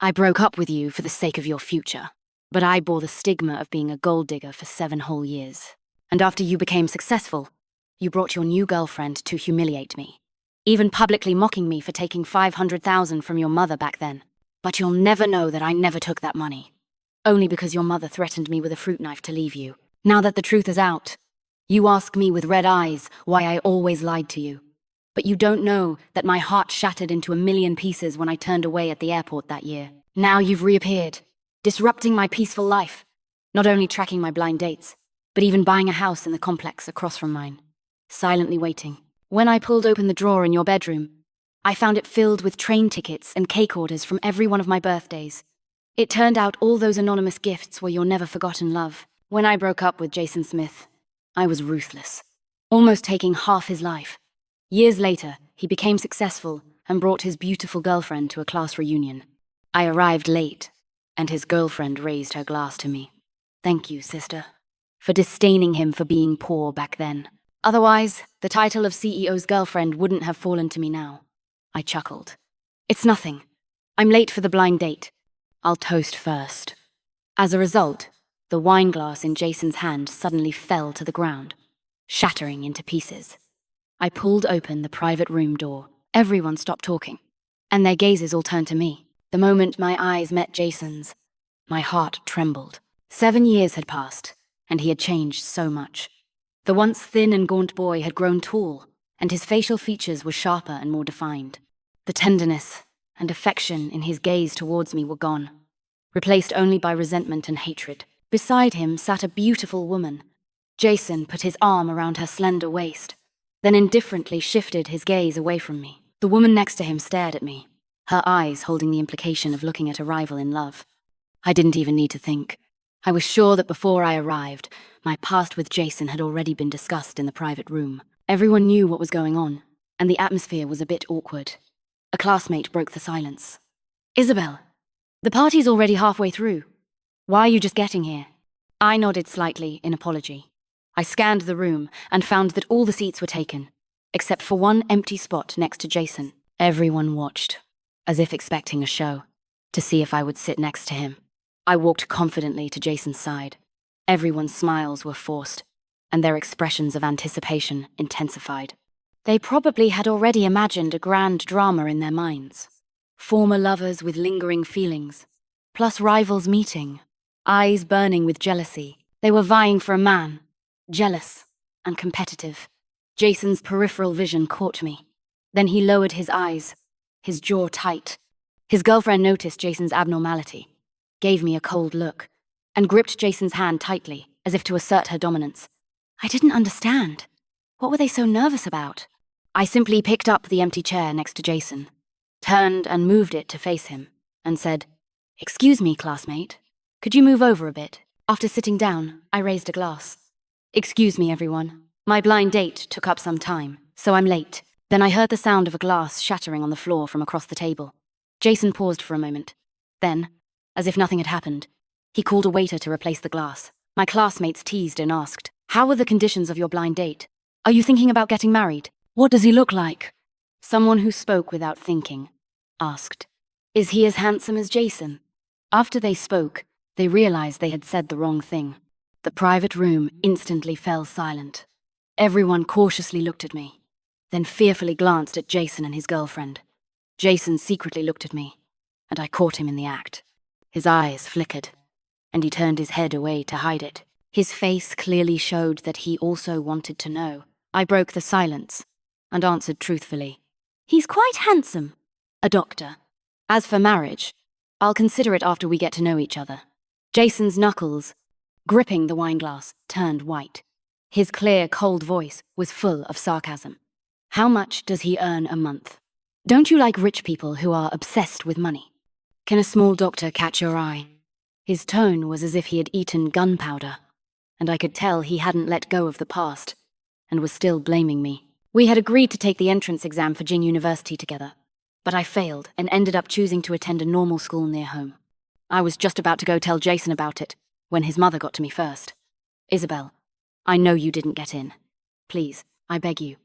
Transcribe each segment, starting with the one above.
I broke up with you for the sake of your future, but I bore the stigma of being a gold digger for 7 whole years. And after you became successful, you brought your new girlfriend to humiliate me, even publicly mocking me for taking $500,000 from your mother back then. But you'll never know that I never took that money, only because your mother threatened me with a fruit knife to leave you. Now that the truth is out, you ask me with red eyes why I always lied to you. But you don't know that my heart shattered into a million pieces when I turned away at the airport that year. Now you've reappeared, disrupting my peaceful life, not only tracking my blind dates, but even buying a house in the complex across from mine, silently waiting. When I pulled open the drawer in your bedroom, I found it filled with train tickets and cake orders from every one of my birthdays. It turned out all those anonymous gifts were your never-forgotten love. When I broke up with Jason Smith, I was ruthless, almost taking half his life. Years later, he became successful and brought his beautiful girlfriend to a class reunion. I arrived late, and his girlfriend raised her glass to me. Thank you, sister, for disdaining him for being poor back then. Otherwise, the title of CEO's girlfriend wouldn't have fallen to me now. I chuckled. It's nothing. I'm late for the blind date. I'll toast first. As a result, the wine glass in Jason's hand suddenly fell to the ground, shattering into pieces. I pulled open the private room door. Everyone stopped talking, and their gazes all turned to me. The moment my eyes met Jason's, my heart trembled. 7 years had passed, and he had changed so much. The once thin and gaunt boy had grown tall, and his facial features were sharper and more defined. The tenderness and affection in his gaze towards me were gone, replaced only by resentment and hatred. Beside him sat a beautiful woman. Jason put his arm around her slender waist, then indifferently shifted his gaze away from me. The woman next to him stared at me, her eyes holding the implication of looking at a rival in love. I didn't even need to think. I was sure that before I arrived, my past with Jason had already been discussed in the private room. Everyone knew what was going on, and the atmosphere was a bit awkward. A classmate broke the silence. Isabel, the party's already halfway through. Why are you just getting here? I nodded slightly in apology. I scanned the room and found that all the seats were taken, except for one empty spot next to Jason. Everyone watched, as if expecting a show, to see if I would sit next to him. I walked confidently to Jason's side. Everyone's smiles were forced, and their expressions of anticipation intensified. They probably had already imagined a grand drama in their minds. Former lovers with lingering feelings, plus rivals meeting, eyes burning with jealousy. They were vying for a man, jealous and competitive. Jason's peripheral vision caught me. Then he lowered his eyes, his jaw tight. His girlfriend noticed Jason's abnormality, gave me a cold look, and gripped Jason's hand tightly, as if to assert her dominance. I didn't understand. What were they so nervous about? I simply picked up the empty chair next to Jason, turned and moved it to face him, and said, "Excuse me, classmate. Could you move over a bit?" After sitting down, I raised a glass. "Excuse me, everyone. My blind date took up some time, so I'm late." Then I heard the sound of a glass shattering on the floor from across the table. Jason paused for a moment. Then, as if nothing had happened, he called a waiter to replace the glass. My classmates teased and asked, "How are the conditions of your blind date? Are you thinking about getting married? What does he look like?" Someone who spoke without thinking asked, "Is he as handsome as Jason?" After they spoke, they realized they had said the wrong thing. The private room instantly fell silent. Everyone cautiously looked at me, then fearfully glanced at Jason and his girlfriend. Jason secretly looked at me, and I caught him in the act. His eyes flickered, and he turned his head away to hide it. His face clearly showed that he also wanted to know. I broke the silence and answered truthfully, "He's quite handsome. A doctor. As for marriage, I'll consider it after we get to know each other." Jason's knuckles, gripping the wineglass, turned white. His clear, cold voice was full of sarcasm. "How much does he earn a month? Don't you like rich people who are obsessed with money? Can a small doctor catch your eye?" His tone was as if he had eaten gunpowder, and I could tell he hadn't let go of the past and was still blaming me. We had agreed to take the entrance exam for Jing University together, but I failed and ended up choosing to attend a normal school near home. I was just about to go tell Jason about it when his mother got to me first. "Isabel, I know you didn't get in. Please, I beg you,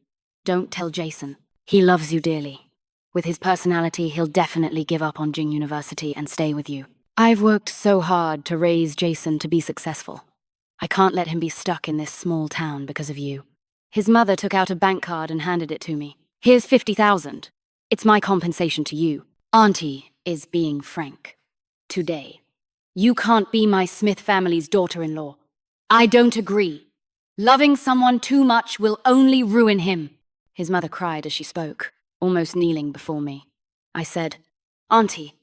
don't tell Jason. He loves you dearly. With his personality, he'll definitely give up on Jing University and stay with you. I've worked so hard to raise Jason to be successful. I can't let him be stuck in this small town because of you. His mother took out a bank card and handed it to me. Here's 50,000. It's my compensation to you. Auntie is being frank. Today. You can't be my Smith family's daughter-in-law. I don't agree. Loving someone too much will only ruin him. His mother cried as she spoke, almost kneeling before me. I said, Auntie,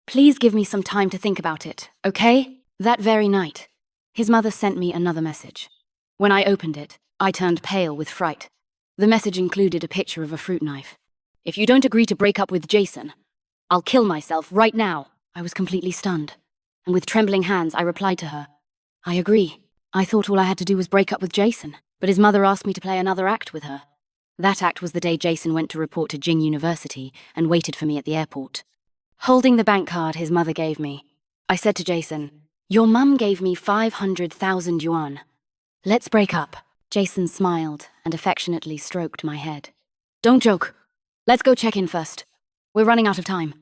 please give me some time to think about it, okay? That very night, his mother sent me another message. When I opened it, I turned pale with fright. The message included a picture of a fruit knife. If you don't agree to break up with Jason, I'll kill myself right now. I was completely stunned, and with trembling hands I replied to her, I agree. I thought all I had to do was break up with Jason, but his mother asked me to play another act with her. That act was the day Jason went to report to Jing University and waited for me at the airport. Holding the bank card his mother gave me, I said to Jason, Your mum gave me 500,000 yuan. Let's break up. Jason smiled and affectionately stroked my head. Don't joke. Let's go check in first. We're running out of time.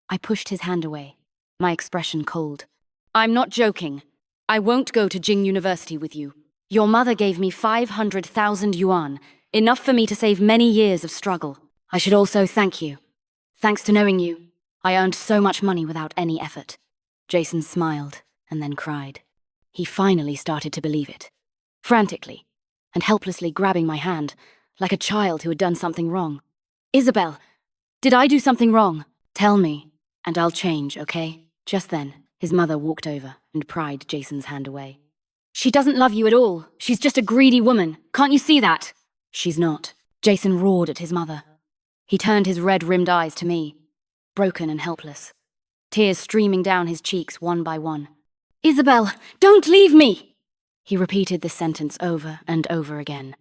I pushed his hand away, my expression cold. I'm not joking. I won't go to Jing University with you. Your mother gave me 500,000 yuan, enough for me to save many years of struggle. I should also thank you. Thanks to knowing you, I earned so much money without any effort. Jason smiled and then cried. He finally started to believe it. Frantically and helplessly grabbing my hand, like a child who had done something wrong. Isabel, did I do something wrong? Tell me, and I'll change, okay? Just then, his mother walked over and pried Jason's hand away. She doesn't love you at all. She's just a greedy woman. Can't you see that? She's not. Jason roared at his mother. He turned his red-rimmed eyes to me, broken and helpless, tears streaming down his cheeks one by one. Isabel, don't leave me! He repeated this sentence over and over again.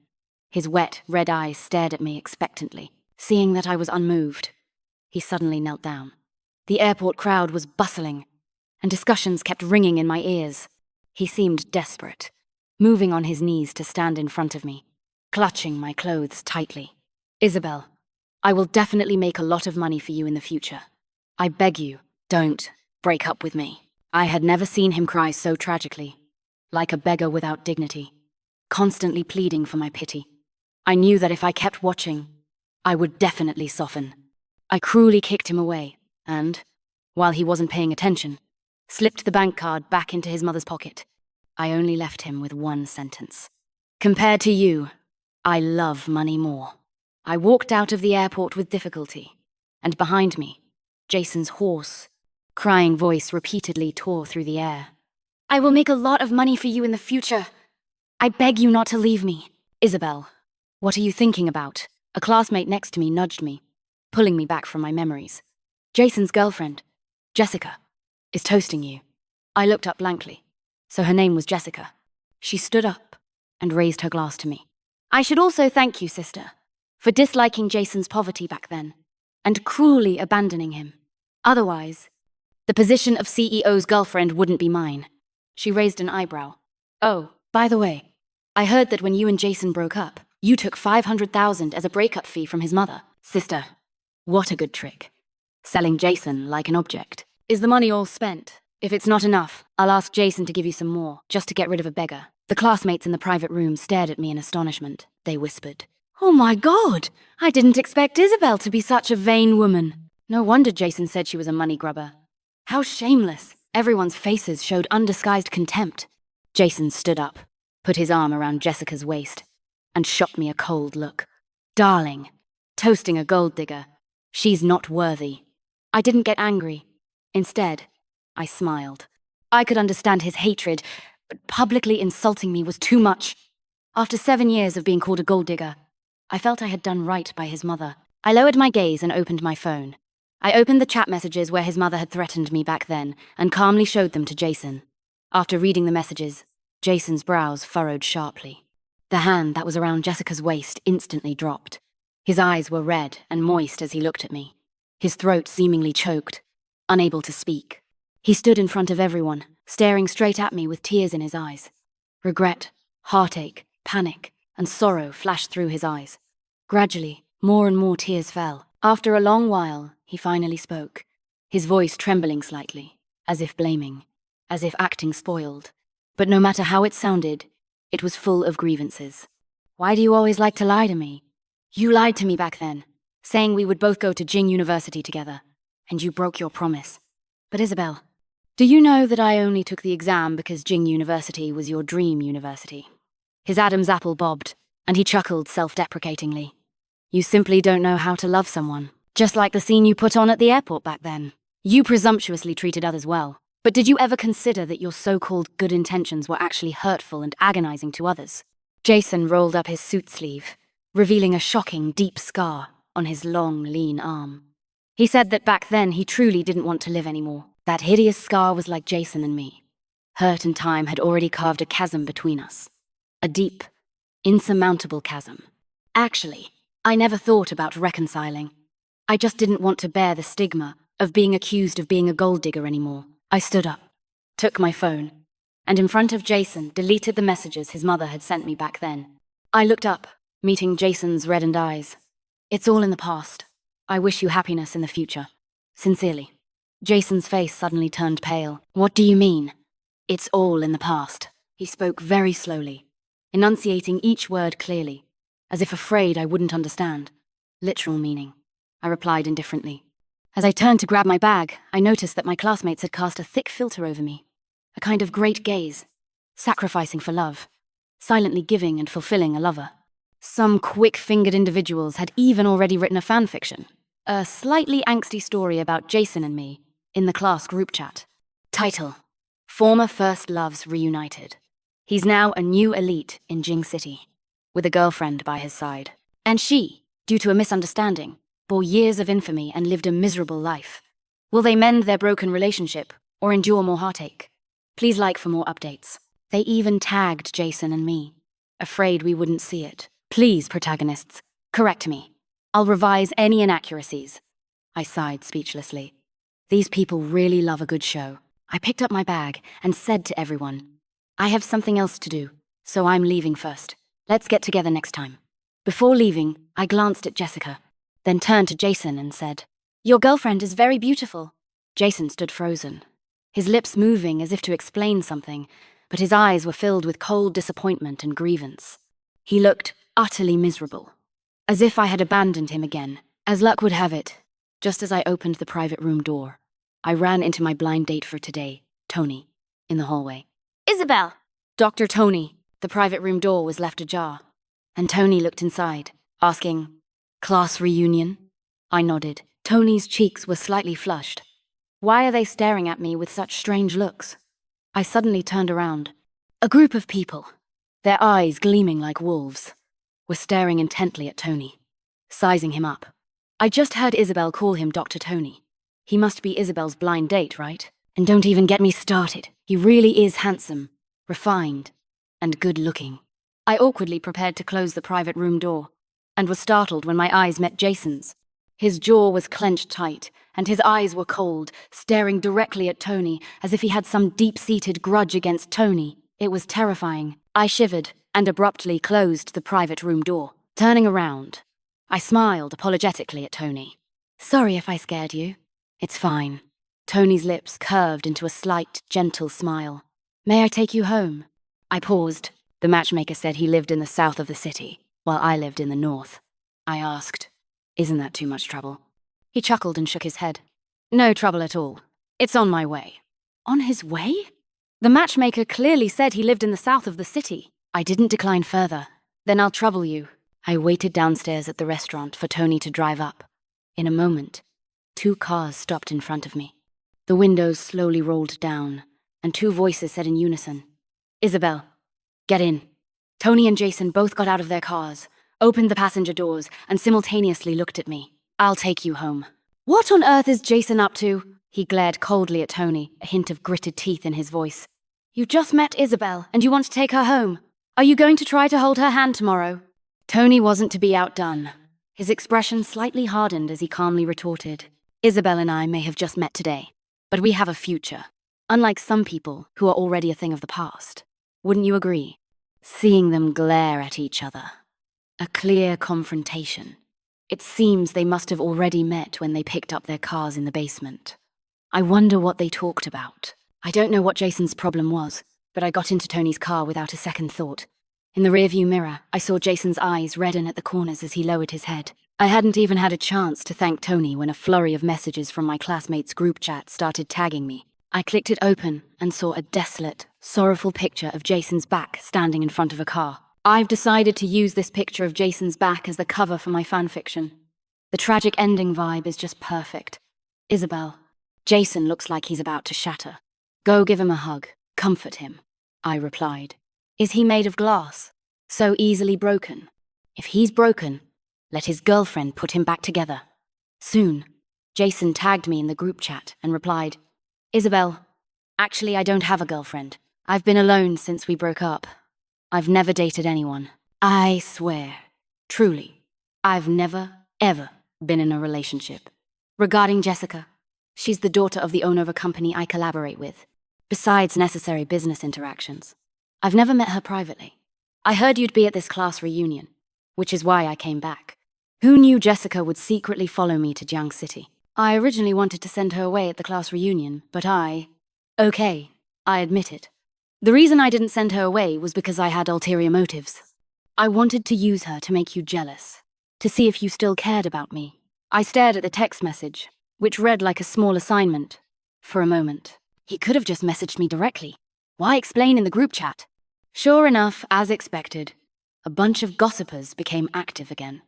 His wet, red eyes stared at me expectantly, seeing that I was unmoved. He suddenly knelt down. The airport crowd was bustling, and discussions kept ringing in my ears. He seemed desperate, moving on his knees to stand in front of me, clutching my clothes tightly. Isabel, I will definitely make a lot of money for you in the future. I beg you, don't break up with me. I had never seen him cry so tragically, like a beggar without dignity, constantly pleading for my pity. I knew that if I kept watching, I would definitely soften. I cruelly kicked him away, and, while he wasn't paying attention, slipped the bank card back into his mother's pocket. I only left him with one sentence. Compared to you, I love money more. I walked out of the airport with difficulty, and behind me, Jason's hoarse, crying voice repeatedly tore through the air. I will make a lot of money for you in the future. I beg you not to leave me. Isabel, what are you thinking about? A classmate next to me nudged me, pulling me back from my memories. Jason's girlfriend, Jessica, is toasting you. I looked up blankly. So her name was Jessica. She stood up and raised her glass to me. I should also thank you, sister, for disliking Jason's poverty back then and cruelly abandoning him. Otherwise, the position of CEO's girlfriend wouldn't be mine. She raised an eyebrow. Oh, by the way, I heard that when you and Jason broke up, you took 500,000 as a breakup fee from his mother. Sister, what a good trick. Selling Jason like an object. Is the money all spent? If it's not enough, I'll ask Jason to give you some more, just to get rid of a beggar. The classmates in the private room stared at me in astonishment. They whispered, Oh my God! I didn't expect Isabel to be such a vain woman. No wonder Jason said she was a money grubber. How shameless! Everyone's faces showed undisguised contempt. Jason stood up, put his arm around Jessica's waist, and shot me a cold look. Darling, toasting a gold digger. She's not worthy. I didn't get angry. Instead, I smiled. I could understand his hatred, but publicly insulting me was too much. After 7 years of being called a gold digger, I felt I had done right by his mother. I lowered my gaze and opened my phone. I opened the chat messages where his mother had threatened me back then and calmly showed them to Jason. After reading the messages, Jason's brows furrowed sharply. The hand that was around Jessica's waist instantly dropped. His eyes were red and moist as he looked at me, his throat seemingly choked, unable to speak. He stood in front of everyone, staring straight at me with tears in his eyes. Regret, heartache, panic, and sorrow flashed through his eyes. Gradually, more and more tears fell. After a long while, he finally spoke, his voice trembling slightly, as if blaming, as if acting spoiled. But no matter how it sounded, it was full of grievances. Why do you always like to lie to me? You lied to me back then, saying we would both go to Jing University together, and you broke your promise. But Isabel, do you know that I only took the exam because Jing University was your dream university? His Adam's apple bobbed, and he chuckled self-deprecatingly. You simply don't know how to love someone, just like the scene you put on at the airport back then. You presumptuously treated others well, but did you ever consider that your so-called good intentions were actually hurtful and agonizing to others? Jason rolled up his suit sleeve, revealing a shocking, deep scar on his long, lean arm. He said that back then he truly didn't want to live anymore. That hideous scar was like Jason and me. Hurt and time had already carved a chasm between us. A deep, insurmountable chasm. Actually, I never thought about reconciling. I just didn't want to bear the stigma of being accused of being a gold digger anymore. I stood up, took my phone, and in front of Jason deleted the messages his mother had sent me back then. I looked up, meeting Jason's reddened eyes. It's all in the past. I wish you happiness in the future. Sincerely. Jason's face suddenly turned pale. What do you mean? It's all in the past. He spoke very slowly, enunciating each word clearly, as if afraid I wouldn't understand. Literal meaning. I replied indifferently. As I turned to grab my bag, I noticed that my classmates had cast a thick filter over me. A kind of great gaze, sacrificing for love, silently giving and fulfilling a lover. Some quick-fingered individuals had even already written a fanfiction, a slightly angsty story about Jason and me, in the class group chat. Title: Former First Loves Reunited. He's now a new elite in Jing City, with a girlfriend by his side. And she, due to a misunderstanding, bore years of infamy and lived a miserable life. Will they mend their broken relationship, or endure more heartache? Please like for more updates. They even tagged Jason and me, afraid we wouldn't see it. Please, protagonists, correct me. I'll revise any inaccuracies. I sighed speechlessly. These people really love a good show. I picked up my bag and said to everyone, I have something else to do, so I'm leaving first. Let's get together next time. Before leaving, I glanced at Jessica, then turned to Jason and said, Your girlfriend is very beautiful. Jason stood frozen, his lips moving as if to explain something, but his eyes were filled with cold disappointment and grievance. He looked utterly miserable, as if I had abandoned him again. As luck would have it, just as I opened the private room door, I ran into my blind date for today, Tony, in the hallway. Isabel! Dr. Tony. The private room door was left ajar, and Tony looked inside, asking, Class reunion? I nodded. Tony's cheeks were slightly flushed. Why are they staring at me with such strange looks? I suddenly turned around. A group of people, their eyes gleaming like wolves, were staring intently at Tony, sizing him up. I just heard Isabel call him Dr. Tony. He must be Isabel's blind date, right? And don't even get me started. He really is handsome, refined, and good-looking. I awkwardly prepared to close the private room door, and was startled when my eyes met Jason's. His jaw was clenched tight, and his eyes were cold, staring directly at Tony as if he had some deep-seated grudge against Tony. It was terrifying. I shivered and abruptly closed the private room door. Turning around, I smiled apologetically at Tony. Sorry if I scared you. It's fine. Tony's lips curved into a slight, gentle smile. May I take you home? I paused. The matchmaker said he lived in the south of the city, while I lived in the north. I asked, Isn't that too much trouble? He chuckled and shook his head. No trouble at all. It's on my way. On his way? The matchmaker clearly said he lived in the south of the city. I didn't decline further. Then I'll trouble you. I waited downstairs at the restaurant for Tony to drive up. In a moment, 2 cars stopped in front of me. The windows slowly rolled down, and 2 voices said in unison, Isabel, get in. Tony and Jason both got out of their cars, opened the passenger doors, and simultaneously looked at me. I'll take you home. What on earth is Jason up to? He glared coldly at Tony, a hint of gritted teeth in his voice. You just met Isabel, and you want to take her home. Are you going to try to hold her hand tomorrow? Tony wasn't to be outdone. His expression slightly hardened as he calmly retorted, Isabel and I may have just met today, but we have a future, unlike some people who are already a thing of the past. Wouldn't you agree? Seeing them glare at each other. A clear confrontation. It seems they must have already met when they picked up their cars in the basement. I wonder what they talked about. I don't know what Jason's problem was, but I got into Tony's car without a second thought. In the rearview mirror, I saw Jason's eyes redden at the corners as he lowered his head. I hadn't even had a chance to thank Tony when a flurry of messages from my classmates' group chat started tagging me. I clicked it open and saw a desolate, sorrowful picture of Jason's back standing in front of a car. I've decided to use this picture of Jason's back as the cover for my fanfiction. The tragic ending vibe is just perfect. Isabel, Jason looks like he's about to shatter. Go give him a hug. Comfort him, I replied. Is he made of glass? So easily broken? If he's broken, let his girlfriend put him back together. Soon, Jason tagged me in the group chat and replied, Isabel, actually I don't have a girlfriend. I've been alone since we broke up. I've never dated anyone. I swear, truly, I've never, ever been in a relationship. Regarding Jessica, she's the daughter of the owner of a company I collaborate with, besides necessary business interactions. I've never met her privately. I heard you'd be at this class reunion, which is why I came back. Who knew Jessica would secretly follow me to Jiang City? I originally wanted to send her away at the class reunion, but Okay, I admit it. The reason I didn't send her away was because I had ulterior motives. I wanted to use her to make you jealous, to see if you still cared about me. I stared at the text message, which read like a small assignment. For a moment, he could have just messaged me directly. Why explain in the group chat? Sure enough, as expected, a bunch of gossipers became active again.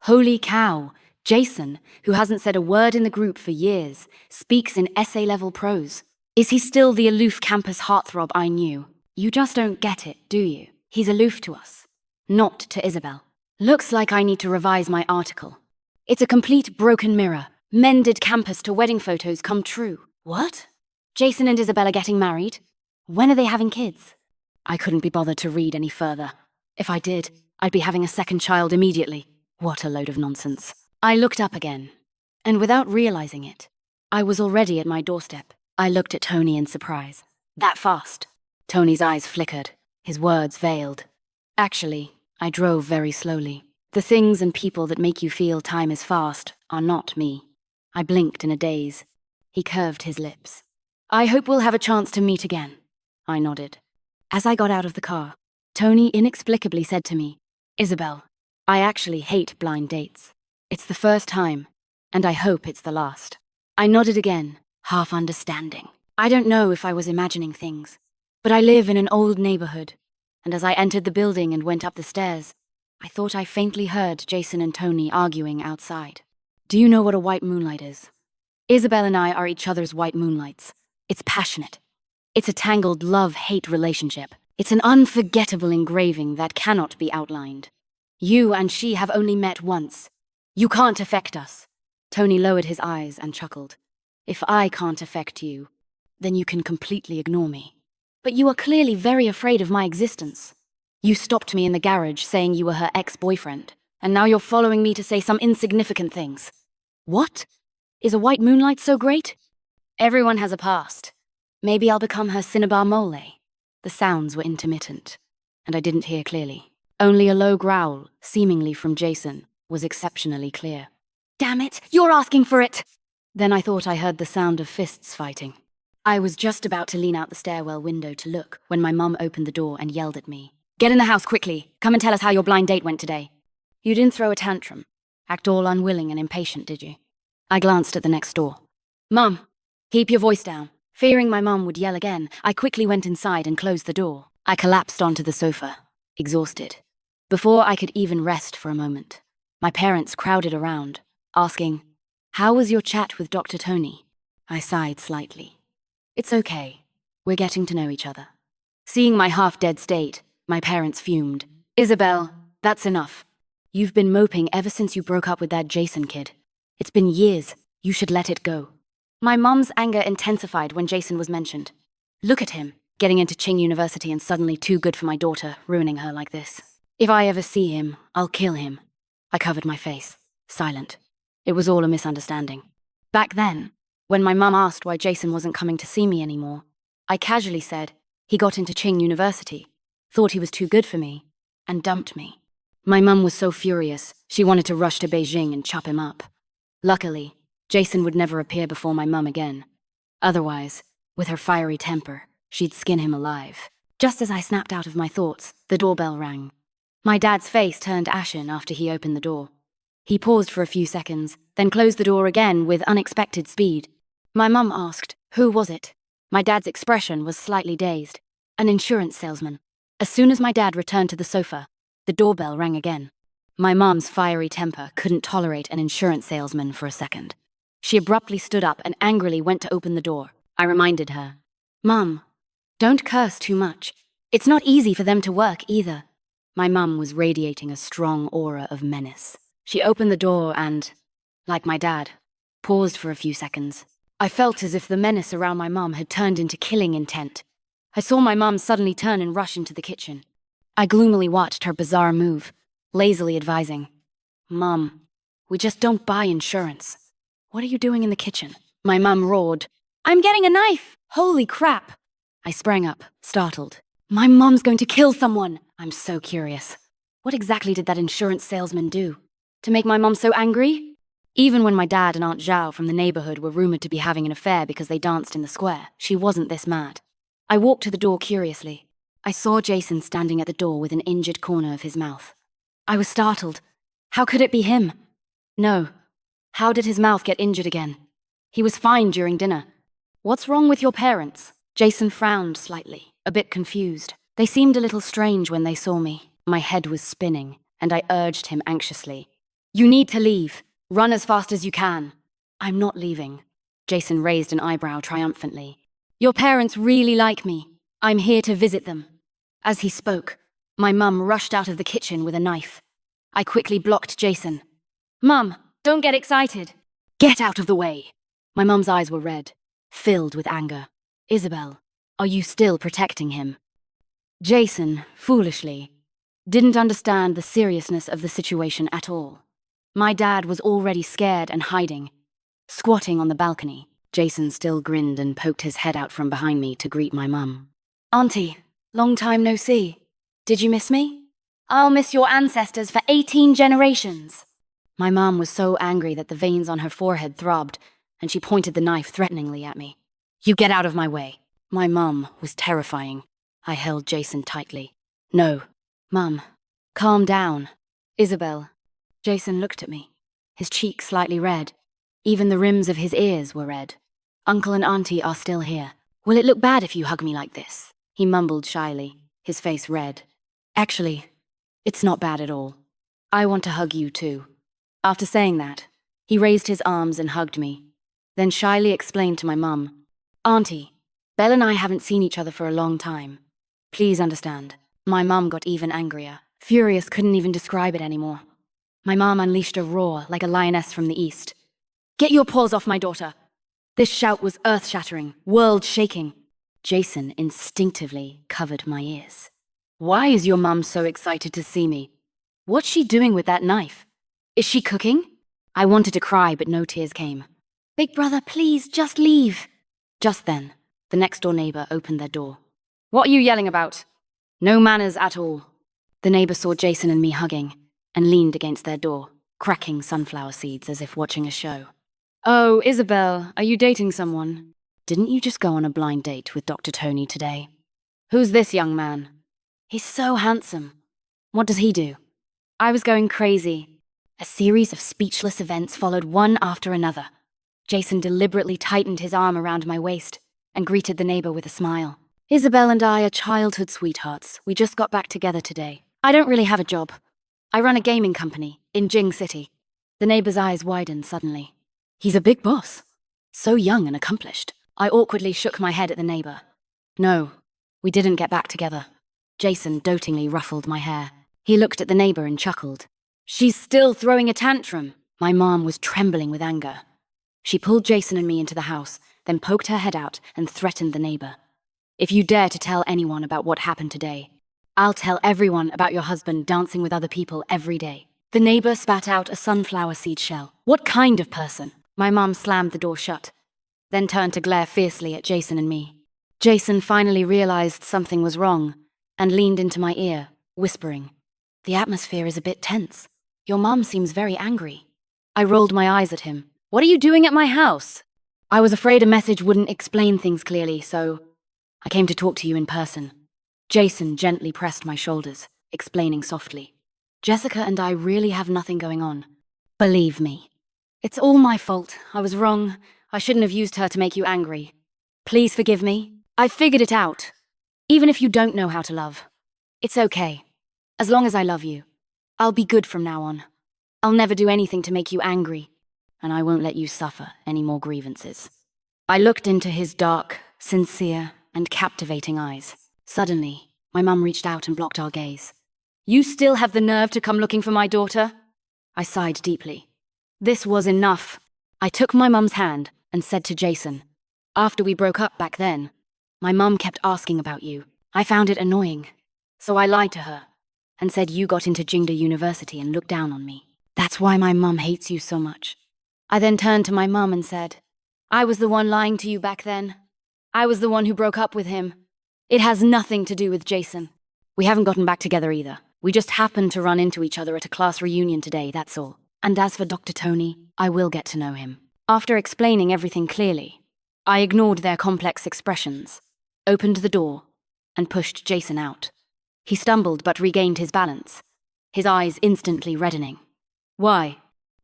Holy cow, Jason, who hasn't said a word in the group for years, speaks in essay-level prose. Is he still the aloof campus heartthrob I knew? You just don't get it, do you? He's aloof to us, not to Isabel. Looks like I need to revise my article. It's a complete broken mirror. Mended campus to wedding photos come true. What? Jason and Isabel are getting married? When are they having kids? I couldn't be bothered to read any further. If I did, I'd be having a second child immediately. What a load of nonsense. I looked up again, and without realizing it, I was already at my doorstep. I looked at Tony in surprise. That fast? Tony's eyes flickered, his words veiled. Actually, I drove very slowly. The things and people that make you feel time is fast are not me. I blinked in a daze. He curved his lips. I hope we'll have a chance to meet again. I nodded. As I got out of the car, Tony inexplicably said to me, Isabel, I actually hate blind dates. It's the first time, and I hope it's the last. I nodded again, half understanding. I don't know if I was imagining things, but I live in an old neighborhood, and as I entered the building and went up the stairs, I thought I faintly heard Jason and Tony arguing outside. Do you know what a white moonlight is? Isabel and I are each other's white moonlights. It's passionate. It's a tangled love-hate relationship. It's an unforgettable engraving that cannot be outlined. You and she have only met once. You can't affect us. Tony lowered his eyes and chuckled. If I can't affect you, then you can completely ignore me. But you are clearly very afraid of my existence. You stopped me in the garage saying you were her ex-boyfriend, and now you're following me to say some insignificant things. What? Is a white moonlight so great? Everyone has a past. Maybe I'll become her cinnabar mole. The sounds were intermittent, and I didn't hear clearly. Only a low growl, seemingly from Jason, was exceptionally clear. Damn it, you're asking for it! Then I thought I heard the sound of fists fighting. I was just about to lean out the stairwell window to look when my mum opened the door and yelled at me. Get in the house quickly. Come and tell us how your blind date went today. You didn't throw a tantrum. Act all unwilling and impatient, did you? I glanced at the next door. Mum, keep your voice down. Fearing my mum would yell again, I quickly went inside and closed the door. I collapsed onto the sofa, exhausted. Before I could even rest for a moment, my parents crowded around, asking, How was your chat with Dr. Tony? I sighed slightly. It's okay. We're getting to know each other. Seeing my half-dead state, my parents fumed. Isabel, that's enough. You've been moping ever since you broke up with that Jason kid. It's been years. You should let it go. My mum's anger intensified when Jason was mentioned. Look at him, getting into Qing University and suddenly too good for my daughter, ruining her like this. If I ever see him, I'll kill him. I covered my face, silent. It was all a misunderstanding. Back then, when my mum asked why Jason wasn't coming to see me anymore, I casually said he got into Qing University, thought he was too good for me, and dumped me. My mum was so furious, she wanted to rush to Beijing and chop him up. Luckily, Jason would never appear before my mum again. Otherwise, with her fiery temper, she'd skin him alive. Just as I snapped out of my thoughts, the doorbell rang. My dad's face turned ashen after he opened the door. He paused for a few seconds, then closed the door again with unexpected speed. My mum asked, "Who was it?" My dad's expression was slightly dazed. "An insurance salesman." As soon as my dad returned to the sofa, the doorbell rang again. My mom's fiery temper couldn't tolerate an insurance salesman for a second. She abruptly stood up and angrily went to open the door. I reminded her, "Mum, don't curse too much. It's not easy for them to work either." My mum was radiating a strong aura of menace. She opened the door and, like my dad, paused for a few seconds. I felt as if the menace around my mum had turned into killing intent. I saw my mum suddenly turn and rush into the kitchen. I gloomily watched her bizarre move, lazily advising, "Mum, we just don't buy insurance." "What are you doing in the kitchen?" My mum roared. "I'm getting a knife! Holy crap!" I sprang up, startled. My mum's going to kill someone! I'm so curious. What exactly did that insurance salesman do? To make my mum so angry? Even when my dad and Aunt Zhao from the neighborhood were rumored to be having an affair because they danced in the square, she wasn't this mad. I walked to the door curiously. I saw Jason standing at the door with an injured corner of his mouth. I was startled. How could it be him? No. How did his mouth get injured again? He was fine during dinner. "What's wrong with your parents?" Jason frowned slightly, a bit confused. They seemed a little strange when they saw me. My head was spinning, and I urged him anxiously. "You need to leave. Run as fast as you can." "I'm not leaving." Jason raised an eyebrow triumphantly. "Your parents really like me. I'm here to visit them." As he spoke, my mum rushed out of the kitchen with a knife. I quickly blocked Jason. "Mum, don't get excited." "Get out of the way." My mum's eyes were red, filled with anger. "Isabel, are you still protecting him?" Jason, foolishly, didn't understand the seriousness of the situation at all. My dad was already scared and hiding. Squatting on the balcony, Jason still grinned and poked his head out from behind me to greet my mum. "Auntie, long time no see. Did you miss me?" "I'll miss your ancestors for 18 generations." My mum was so angry that the veins on her forehead throbbed, and she pointed the knife threateningly at me. "You get out of my way." My mum was terrifying. I held Jason tightly. "No. Mum, calm down." "Isabel." Jason looked at me, his cheeks slightly red. Even the rims of his ears were red. "Uncle and Auntie are still here. Will it look bad if you hug me like this?" He mumbled shyly, his face red. "Actually, it's not bad at all. I want to hug you too." After saying that, he raised his arms and hugged me, then shyly explained to my mum, "Auntie, Belle and I haven't seen each other for a long time. Please understand." My mum got even angrier. Furious couldn't even describe it anymore. My mom unleashed a roar like a lioness from the east. "Get your paws off my daughter!" This shout was earth-shattering, world-shaking. Jason instinctively covered my ears. "Why is your mum so excited to see me? What's she doing with that knife? Is she cooking?" I wanted to cry, but no tears came. "Big brother, please, just leave." Just then, the next-door neighbor opened their door. "What are you yelling about?" "No manners at all." The neighbor saw Jason and me hugging, and leaned against their door, cracking sunflower seeds as if watching a show. "Oh, Isabel, are you dating someone? Didn't you just go on a blind date with Dr. Tony today?" "Who's this young man?" "He's so handsome." "What does he do?" I was going crazy. A series of speechless events followed one after another. Jason deliberately tightened his arm around my waist and greeted the neighbor with a smile. "Isabel and I are childhood sweethearts. We just got back together today. I don't really have a job. I run a gaming company in Jing City." The neighbor's eyes widened suddenly. "He's a big boss. So young and accomplished." I awkwardly shook my head at the neighbor. "No, we didn't get back together." Jason dotingly ruffled my hair. He looked at the neighbor and chuckled. "She's still throwing a tantrum." My mom was trembling with anger. She pulled Jason and me into the house, then poked her head out and threatened the neighbor. "If you dare to tell anyone about what happened today, I'll tell everyone about your husband dancing with other people every day." The neighbor spat out a sunflower seed shell. "What kind of person?" My mom slammed the door shut, then turned to glare fiercely at Jason and me. Jason finally realized something was wrong and leaned into my ear, whispering, The atmosphere is a bit tense. Your mom seems very angry. I rolled my eyes at him. What are you doing at my house? I was afraid a message wouldn't explain things clearly, so I came to talk to you in person. Jason gently pressed my shoulders, explaining softly. Jessica and I really have nothing going on. Believe me. It's all my fault. I was wrong. I shouldn't have used her to make you angry. Please forgive me. I figured it out. Even if you don't know how to love. It's okay. As long as I love you. I'll be good from now on. I'll never do anything to make you angry. And I won't let you suffer any more grievances. I looked into his dark, sincere, and captivating eyes. Suddenly, my mum reached out and blocked our gaze. You still have the nerve to come looking for my daughter? I sighed deeply. This was enough. I took my mum's hand and said to Jason, after we broke up back then, my mum kept asking about you. I found it annoying. So I lied to her and said you got into Jingda University and looked down on me. That's why my mum hates you so much. I then turned to my mum and said, I was the one lying to you back then. I was the one who broke up with him. It has nothing to do with Jason. We haven't gotten back together either. We just happened to run into each other at a class reunion today, that's all. And as for Dr. Tony, I will get to know him. After explaining everything clearly, I ignored their complex expressions, opened the door, and pushed Jason out. He stumbled but regained his balance, his eyes instantly reddening. Why?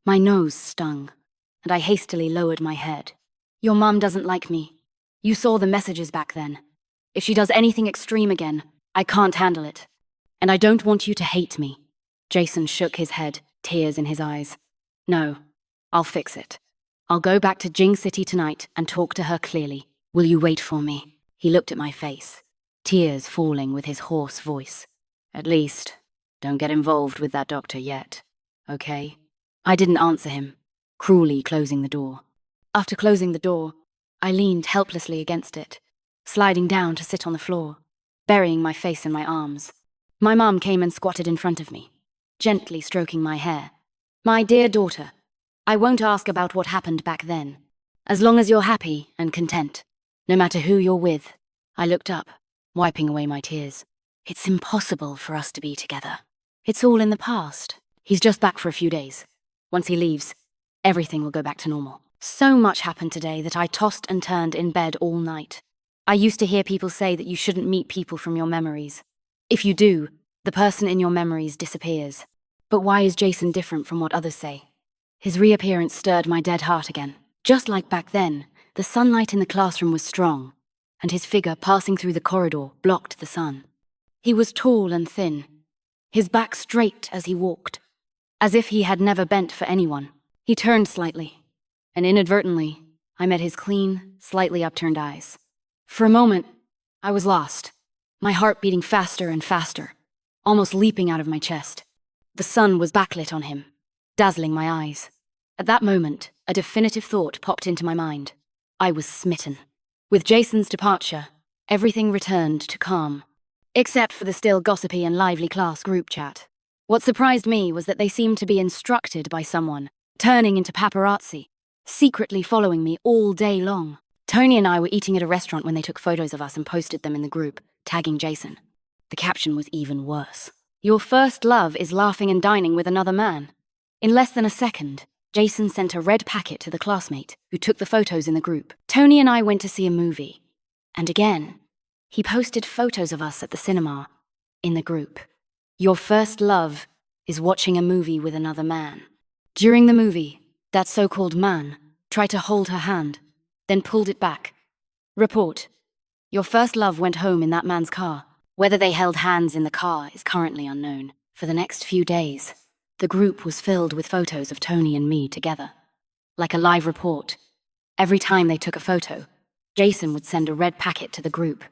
My nose stung, and I hastily lowered my head. Your mum doesn't like me. You saw the messages back then. If she does anything extreme again, I can't handle it. And I don't want you to hate me. Jason shook his head, tears in his eyes. No, I'll fix it. I'll go back to Jing City tonight and talk to her clearly. Will you wait for me? He looked at my face, tears falling with his hoarse voice. At least, don't get involved with that doctor yet, okay? I didn't answer him, cruelly closing the door. After closing the door, I leaned helplessly against it, sliding down to sit on the floor, burying my face in my arms. My mum came and squatted in front of me, gently stroking my hair. My dear daughter, I won't ask about what happened back then, as long as you're happy and content, no matter who you're with. I looked up, wiping away my tears. It's impossible for us to be together. It's all in the past. He's just back for a few days. Once he leaves, everything will go back to normal. So much happened today that I tossed and turned in bed all night. I used to hear people say that you shouldn't meet people from your memories. If you do, the person in your memories disappears. But why is Jason different from what others say? His reappearance stirred my dead heart again. Just like back then, the sunlight in the classroom was strong, and his figure passing through the corridor blocked the sun. He was tall and thin, his back straight as he walked, as if he had never bent for anyone. He turned slightly, and inadvertently, I met his clean, slightly upturned eyes. For a moment, I was lost, my heart beating faster and faster, almost leaping out of my chest. The sun was backlit on him, dazzling my eyes. At that moment, a definitive thought popped into my mind. I was smitten. With Jason's departure, everything returned to calm, except for the still gossipy and lively class group chat. What surprised me was that they seemed to be instructed by someone, turning into paparazzi, secretly following me all day long. Tony and I were eating at a restaurant when they took photos of us and posted them in the group, tagging Jason. The caption was even worse. Your first love is laughing and dining with another man. In less than a second, Jason sent a red packet to the classmate who took the photos in the group. Tony and I went to see a movie. And again, he posted photos of us at the cinema, in the group. Your first love is watching a movie with another man. During the movie, that so-called man tried to hold her hand, then pulled it back. Report. Your first love went home in that man's car. Whether they held hands in the car is currently unknown. For the next few days, the group was filled with photos of Tony and me together. Like a live report, every time they took a photo, Jason would send a red packet to the group.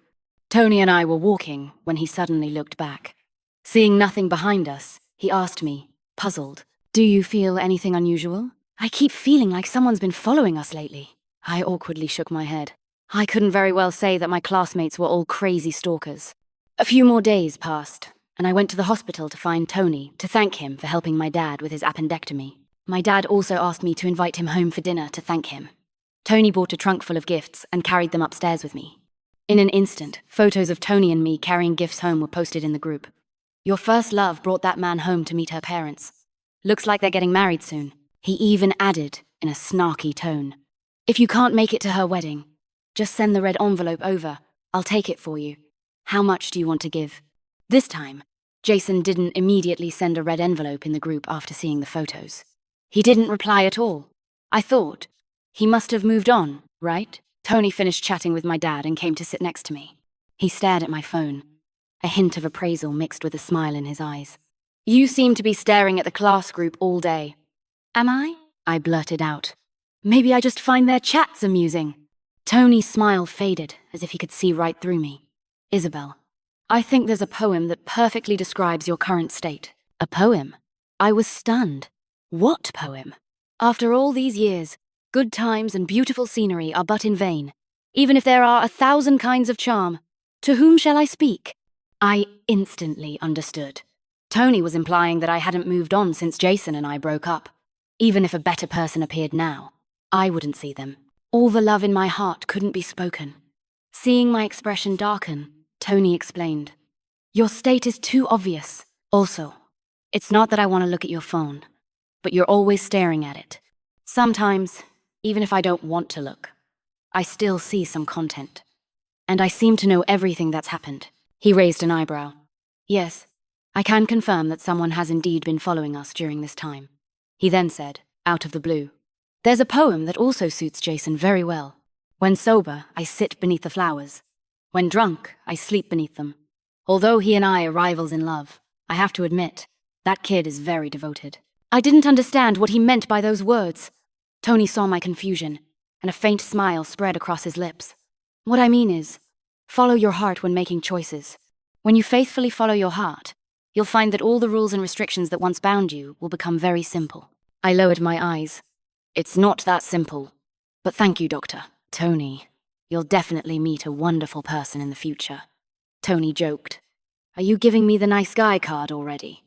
Tony and I were walking when he suddenly looked back. Seeing nothing behind us, he asked me, puzzled, "Do you feel anything unusual? I keep feeling like someone's been following us lately." I awkwardly shook my head. I couldn't very well say that my classmates were all crazy stalkers. A few more days passed, and I went to the hospital to find Tony to thank him for helping my dad with his appendectomy. My dad also asked me to invite him home for dinner to thank him. Tony bought a trunk full of gifts and carried them upstairs with me. In an instant, photos of Tony and me carrying gifts home were posted in the group. Your first love brought that man home to meet her parents. Looks like they're getting married soon. He even added, in a snarky tone, if you can't make it to her wedding, just send the red envelope over. I'll take it for you. How much do you want to give? This time, Jason didn't immediately send a red envelope in the group after seeing the photos. He didn't reply at all. I thought, he must have moved on, right? Tony finished chatting with my dad and came to sit next to me. He stared at my phone, a hint of appraisal mixed with a smile in his eyes. You seem to be staring at the class group all day. Am I? I blurted out. Maybe I just find their chats amusing. Tony's smile faded as if he could see right through me. Isabel, I think there's a poem that perfectly describes your current state. A poem? I was stunned. What poem? After all these years, good times and beautiful scenery are but in vain, even if there are 1,000 kinds of charm. To whom shall I speak? I instantly understood. Tony was implying that I hadn't moved on since Jason and I broke up. Even if a better person appeared now, I wouldn't see them. All the love in my heart couldn't be spoken. Seeing my expression darken, Tony explained. Your state is too obvious. Also, it's not that I want to look at your phone, but you're always staring at it. Sometimes, even if I don't want to look, I still see some content. And I seem to know everything that's happened. He raised an eyebrow. Yes, I can confirm that someone has indeed been following us during this time. He then said, out of the blue, there's a poem that also suits Jason very well. When sober, I sit beneath the flowers. When drunk, I sleep beneath them. Although he and I are rivals in love, I have to admit, that kid is very devoted. I didn't understand what he meant by those words. Tony saw my confusion, and a faint smile spread across his lips. What I mean is, follow your heart when making choices. When you faithfully follow your heart, you'll find that all the rules and restrictions that once bound you will become very simple. I lowered my eyes. It's not that simple. But thank you, Doctor. Tony, you'll definitely meet a wonderful person in the future. Tony joked. Are you giving me the nice guy card already?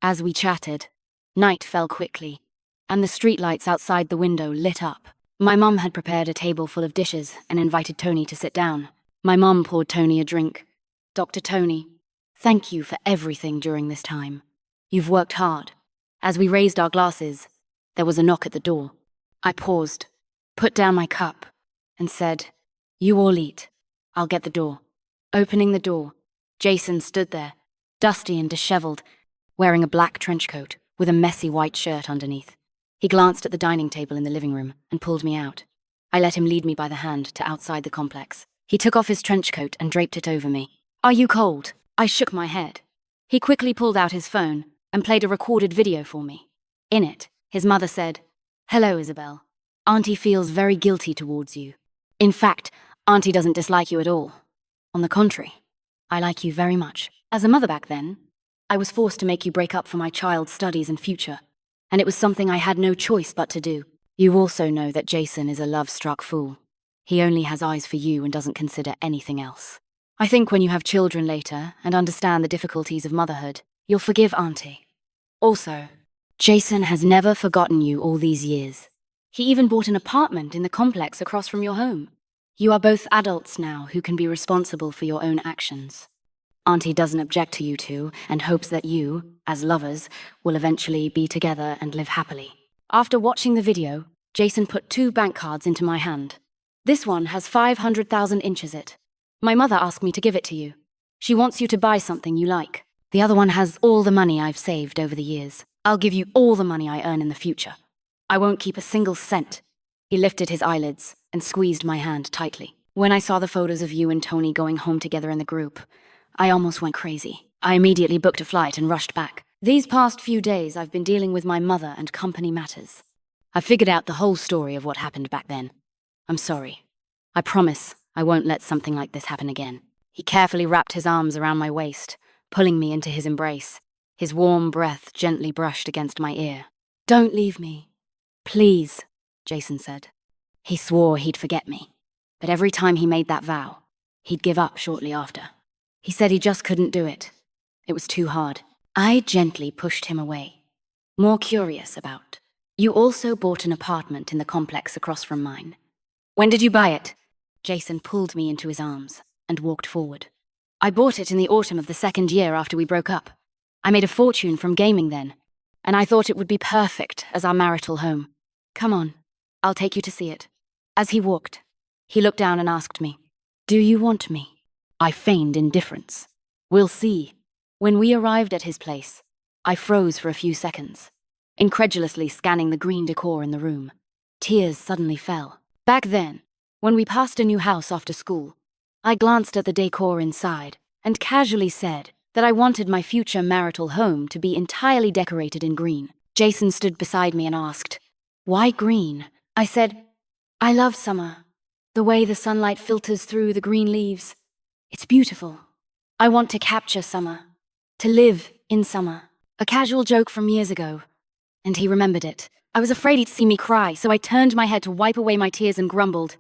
As we chatted, night fell quickly, and the streetlights outside the window lit up. My mum had prepared a table full of dishes and invited Tony to sit down. My mum poured Tony a drink. Dr. Tony, thank you for everything during this time. You've worked hard. As we raised our glasses, there was a knock at the door. I paused, put down my cup, and said, you all eat. I'll get the door. Opening the door, Jason stood there, dusty and disheveled, wearing a black trench coat with a messy white shirt underneath. He glanced at the dining table in the living room and pulled me out. I let him lead me by the hand to outside the complex. He took off his trench coat and draped it over me. Are you cold? I shook my head. He quickly pulled out his phone and played a recorded video for me. In it, his mother said, hello, Isabel. Auntie feels very guilty towards you. In fact, Auntie doesn't dislike you at all. On the contrary, I like you very much. As a mother back then, I was forced to make you break up for my child's studies and future, and it was something I had no choice but to do. You also know that Jason is a love-struck fool. He only has eyes for you and doesn't consider anything else. I think when you have children later and understand the difficulties of motherhood, you'll forgive Auntie. Also, Jason has never forgotten you all these years. He even bought an apartment in the complex across from your home. You are both adults now who can be responsible for your own actions. Auntie doesn't object to you two and hopes that you, as lovers, will eventually be together and live happily. After watching the video, Jason put 2 bank cards into my hand. This one has 500,000 inches it. My mother asked me to give it to you. She wants you to buy something you like. The other one has all the money I've saved over the years. I'll give you all the money I earn in the future. I won't keep a single cent. He lifted his eyelids and squeezed my hand tightly. When I saw the photos of you and Tony going home together in the group, I almost went crazy. I immediately booked a flight and rushed back. These past few days I've been dealing with my mother and company matters. I figured out the whole story of what happened back then. I'm sorry. I promise I won't let something like this happen again. He carefully wrapped his arms around my waist, pulling me into his embrace. His warm breath gently brushed against my ear. Don't leave me. Please, Jason said. He swore he'd forget me, but every time he made that vow, he'd give up shortly after. He said he just couldn't do it. It was too hard. I gently pushed him away, more curious about. You also bought an apartment in the complex across from mine. When did you buy it? Jason pulled me into his arms and walked forward. I bought it in the autumn of the 2nd year after we broke up. I made a fortune from gaming then, and I thought it would be perfect as our marital home. Come on, I'll take you to see it. As he walked, he looked down and asked me, "Do you want me?" I feigned indifference. "We'll see." When we arrived at his place, I froze for a few seconds, incredulously scanning the green decor in the room. Tears suddenly fell. Back then, when we passed a new house after school, I glanced at the decor inside and casually said that I wanted my future marital home to be entirely decorated in green. Jason stood beside me and asked, "Why green?" I said, "I love summer. The way the sunlight filters through the green leaves. It's beautiful. I want to capture summer, to live in summer." A casual joke from years ago, and he remembered it. I was afraid he'd see me cry, so I turned my head to wipe away my tears and grumbled.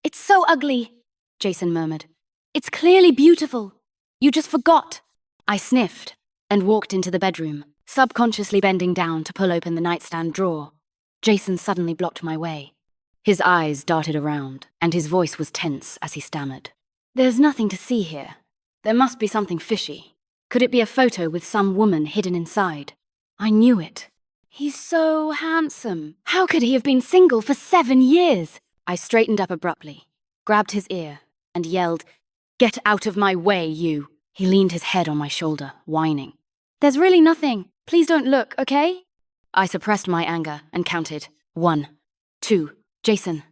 "It's so ugly," Jason murmured. "It's clearly beautiful. You just forgot." I sniffed and walked into the bedroom, subconsciously bending down to pull open the nightstand drawer. Jason suddenly blocked my way. His eyes darted around, and his voice was tense as he stammered. "There's nothing to see here. There must be something fishy. Could it be a photo with some woman hidden inside?" I knew it. "He's so handsome. How could he have been single for 7 years?" I straightened up abruptly, grabbed his ear, and yelled, "Get out of my way, you!" He leaned his head on my shoulder, whining. "There's really nothing. Please don't look, okay?" I suppressed my anger and counted. 1, 2. "Jason,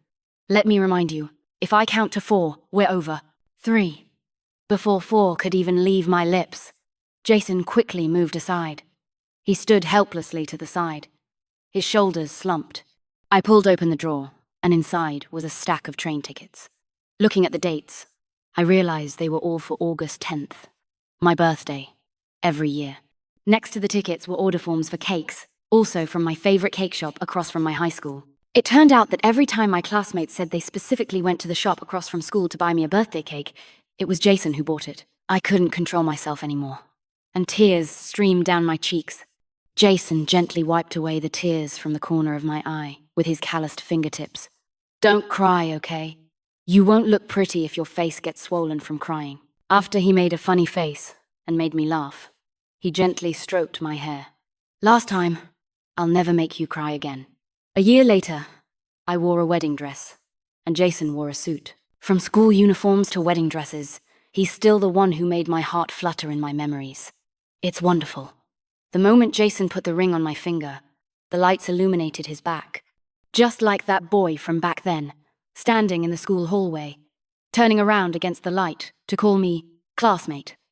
let me remind you, if I count to 4, we're over. 3. Before 4 could even leave my lips, Jason quickly moved aside. He stood helplessly to the side. His shoulders slumped. I pulled open the drawer, and inside was a stack of train tickets. Looking at the dates, I realized they were all for August 10th, my birthday, every year. Next to the tickets were order forms for cakes, also from my favorite cake shop across from my high school. It turned out that every time my classmates said they specifically went to the shop across from school to buy me a birthday cake, it was Jason who bought it. I couldn't control myself anymore, and tears streamed down my cheeks. Jason gently wiped away the tears from the corner of my eye with his calloused fingertips. "Don't cry, okay? You won't look pretty if your face gets swollen from crying." After he made a funny face and made me laugh, he gently stroked my hair. "Last time, I'll never make you cry again." A year later, I wore a wedding dress, and Jason wore a suit. From school uniforms to wedding dresses, he's still the one who made my heart flutter in my memories. It's wonderful. The moment Jason put the ring on my finger, the lights illuminated his back, just like that boy from back then, standing in the school hallway, turning around against the light to call me classmate.